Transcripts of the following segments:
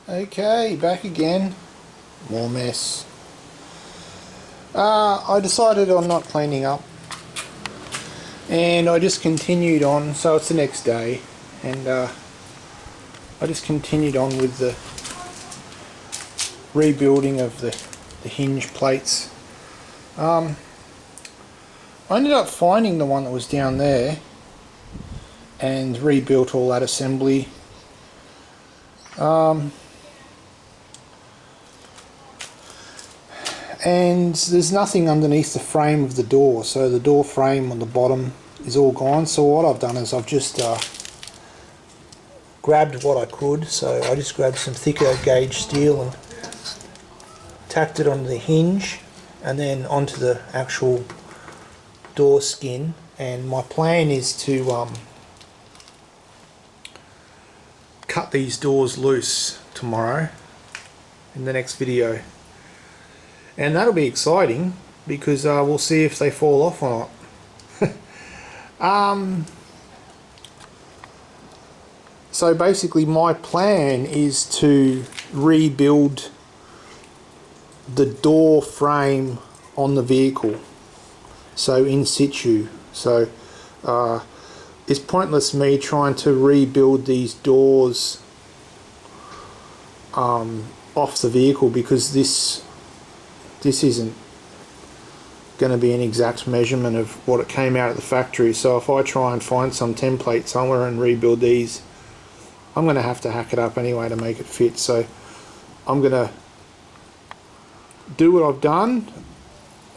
Okay, back again. More mess. I decided on not cleaning up, and I just continued on. So it's the next day, and I just continued on with the rebuilding of the hinge plates. I ended up finding the one that was down there and rebuilt all that assembly. And there's nothing underneath the frame of the door, so the door frame on the bottom is all gone. So what I've done is I've just grabbed what I could. So I just grabbed some thicker gauge steel and tacked it onto the hinge and then onto the actual door skin. And my plan is to cut these doors loose tomorrow in the next video. And that'll be exciting because we'll see if they fall off or not. So basically my plan is to rebuild the door frame on the vehicle, so in situ. So it's pointless me trying to rebuild these doors off the vehicle because this isn't going to be an exact measurement of what it came out at the factory. So if I try and find some template somewhere and rebuild these, I'm going to have to hack it up anyway to make it fit. So I'm going to do what I've done.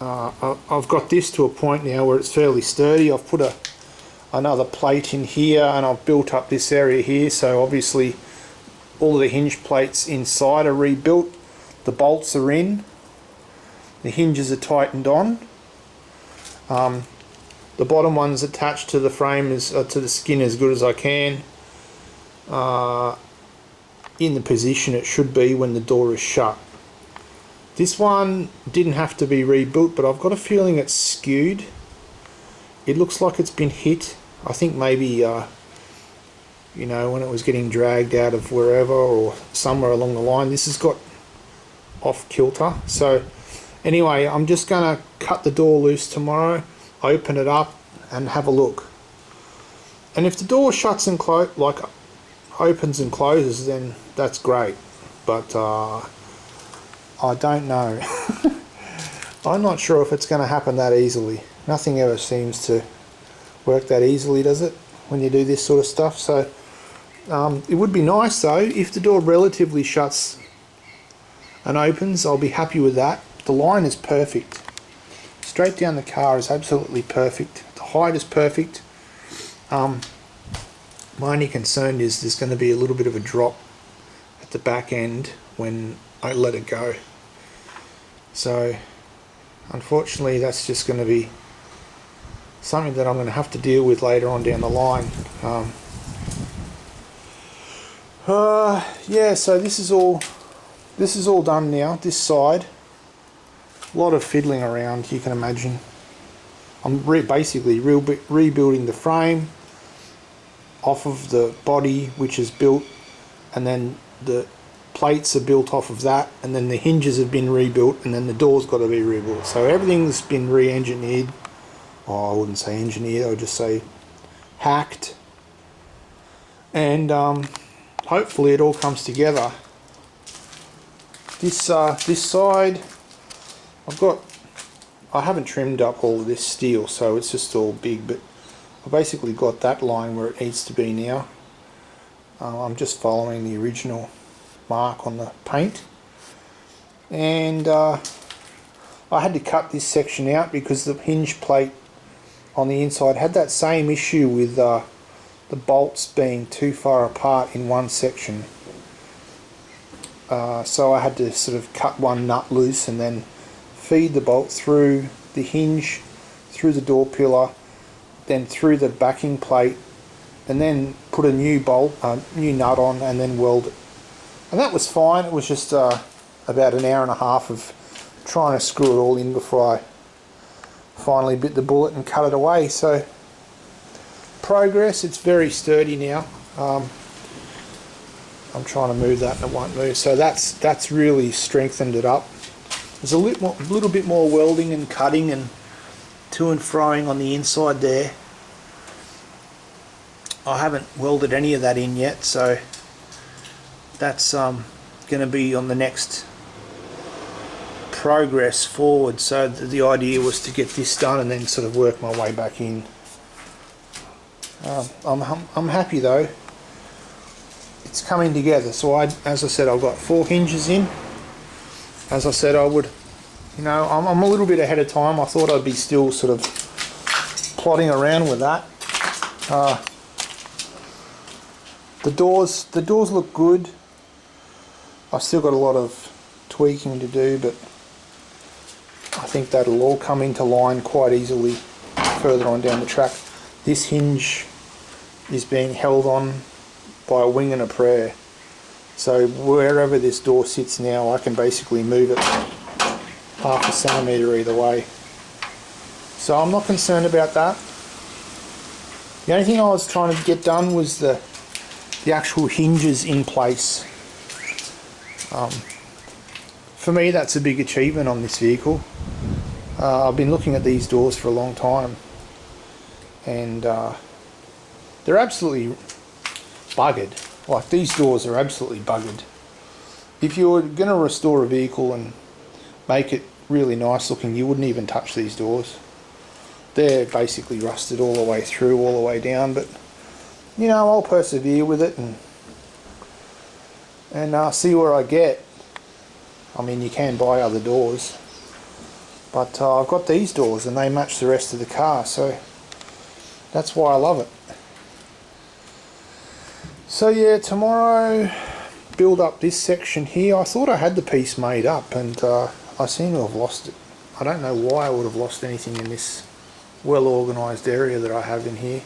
I've got this to a point now where it's fairly sturdy. I've put another plate in here and I've built up this area here, so obviously all of the hinge plates inside are rebuilt. The bolts are in. The hinges are tightened on. The bottom one's attached to the frame, to the skin as good as I can. In the position it should be when the door is shut. This one didn't have to be rebuilt, but I've got a feeling it's skewed. It looks like it's been hit. I think maybe you know, when it was getting dragged out of wherever or somewhere along the line, this has got off kilter. So anyway, I'm just going to cut the door loose tomorrow, open it up and have a look. And if the door shuts and opens and closes, then that's great. But I don't know. I'm not sure if it's going to happen that easily. Nothing ever seems to work that easily, does it, when you do this sort of stuff? So it would be nice though if the door relatively shuts and opens. I'll be happy with that. The line is perfect. Straight down the car is absolutely perfect. The height is perfect. My only concern is there's going to be a little bit of a drop at the back end when I let it go. So unfortunately that's just going to be something that I'm going to have to deal with later on down the line. Yeah, so this is all done now, this side. A lot of fiddling around, you can imagine. I'm basically rebuilding the frame off of the body, which is built, and then the plates are built off of that, and then the hinges have been rebuilt, and then the door's got to be rebuilt. So everything's been re-engineered. Oh, I wouldn't say engineered, I would just say hacked. And hopefully it all comes together. This side, I haven't trimmed up all of this steel, so it's just all big, but I basically got that line where it needs to be now. I'm just following the original mark on the paint, and I had to cut this section out because the hinge plate on the inside had that same issue with the bolts being too far apart in one section. So I had to sort of cut one nut loose and then feed the bolt through the hinge, through the door pillar, then through the backing plate, and then put a new new nut on and then weld it. And that was fine. It was just about an hour and a half of trying to screw it all in before I finally bit the bullet and cut it away. So progress, it's very sturdy now. I'm trying to move that and it won't move. So that's really strengthened it up. There's a little bit more welding and cutting and to and froing on the inside there. I haven't welded any of that in yet, so that's going to be on the next progress forward. So the idea was to get this done and then sort of work my way back in. I'm happy though. It's coming together. So as I said, I've got 4 hinges in. As I said, I would, you know, I'm a little bit ahead of time. I thought I'd be still sort of plodding around with that. The doors look good. I've still got a lot of tweaking to do, but I think that'll all come into line quite easily further on down the track. This hinge is being held on by a wing and a prayer. So wherever this door sits now, I can basically move it half a centimetre either way. So I'm not concerned about that. The only thing I was trying to get done was the actual hinges in place. For me, that's a big achievement on this vehicle. I've been looking at these doors for a long time, and they're absolutely buggered. Like, these doors are absolutely buggered. If you were going to restore a vehicle and make it really nice looking, you wouldn't even touch these doors. They're basically rusted all the way through, all the way down, but you know, I'll persevere with it and see where I get. I mean, you can buy other doors, but I've got these doors and they match the rest of the car, so that's why I love it. So yeah, tomorrow build up this section here. I thought I had the piece made up, and I seem to have lost it. I don't know why I would have lost anything in this well organised area that I have in here.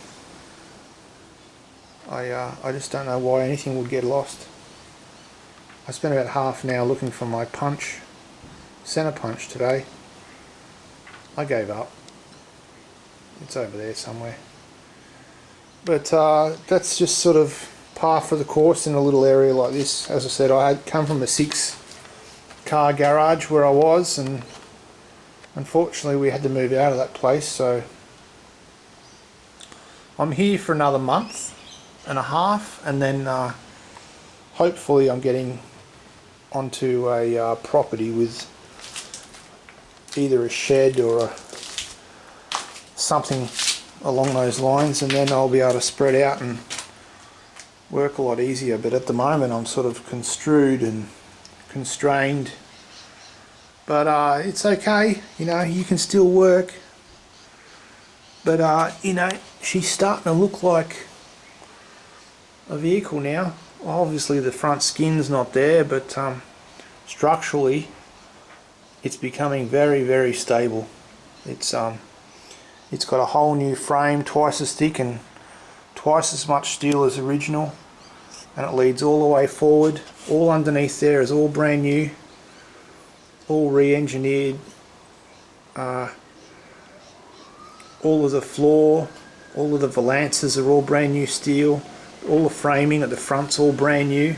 I just don't know why anything would get lost. I spent about half an hour looking for my punch, centre punch today. I gave up. It's over there somewhere. But that's just sort of par for the course in a little area like this. As I said, I had come from a 6-car garage where I was, and unfortunately we had to move out of that place, so I'm here for another month and a half, and then hopefully I'm getting onto a property with either a shed or something along those lines, and then I'll be able to spread out and work a lot easier. But at the moment I'm sort of construed and constrained, but it's okay, you know, you can still work. But you know, she's starting to look like a vehicle now. Obviously the front skin's not there, but structurally it's becoming very, very stable. It's got a whole new frame, twice as thick and twice as much steel as original, and it leads all the way forward. All underneath there is all brand new, all re-engineered. All of the floor, all of the valances are all brand new steel. All the framing at the front's all brand new.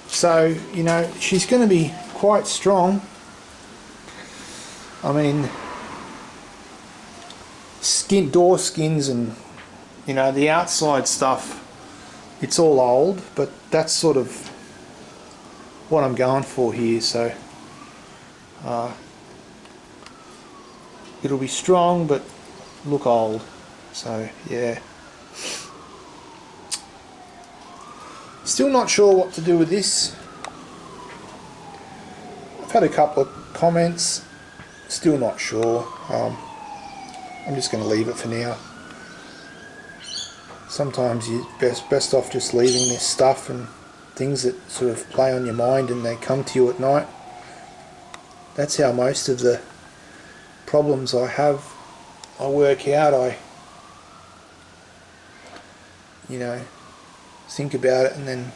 So, you know, she's going to be quite strong. I mean, door skins and, you know, the outside stuff, it's all old, but that's sort of what I'm going for here. So it'll be strong but look old. So yeah, still not sure what to do with this. I've had a couple of comments, still not sure. I'm just going to leave it for now. Sometimes you're best off just leaving this stuff and things that sort of play on your mind and they come to you at night. That's how most of the problems I have, I work out. You know, think about it, and then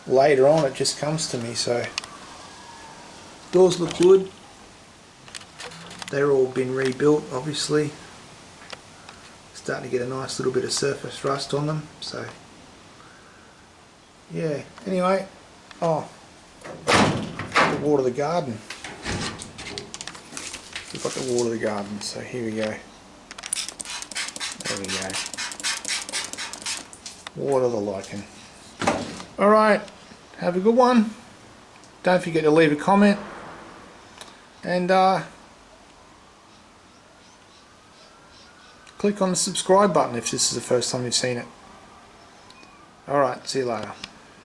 later on it just comes to me. So doors look good. They're all been rebuilt, obviously. Starting to get a nice little bit of surface rust on them, so yeah, anyway, oh, to water the garden. We've got to water the garden, so here we go. There we go. Water the lichen. Alright, have a good one. Don't forget to leave a comment. And click on the subscribe button if this is the first time you've seen it. Alright, see you later.